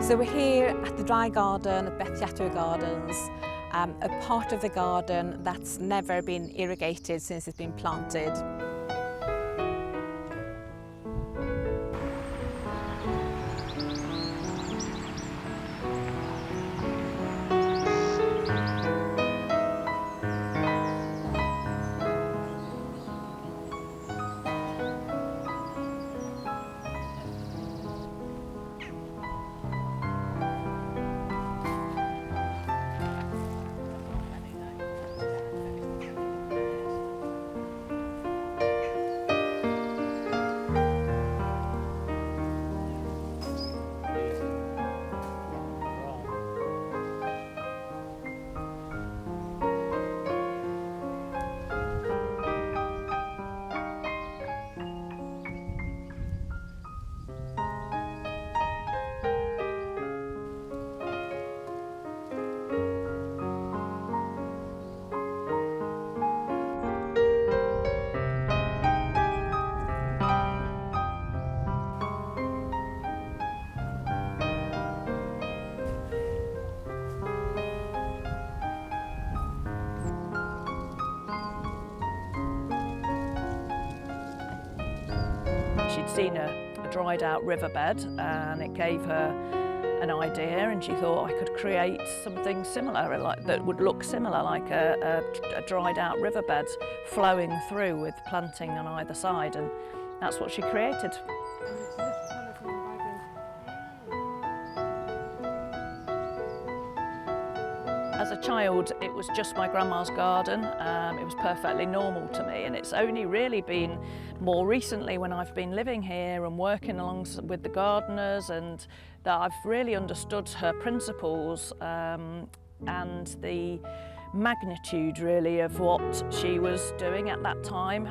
So we're here at the Dry Garden at Heatwave Gardens, a part of the garden that's never been irrigated since it's been planted. She'd seen a dried out riverbed and it gave her an idea, and she thought I could create something similar, that would look similar, like a dried out riverbed flowing through with planting on either side, and that's what she created. As a child, it was just my grandma's garden. It was perfectly normal to me, and it's only really been more recently when I've been living here and working along with the gardeners, and that I've really understood her principles and the magnitude really of what she was doing at that time.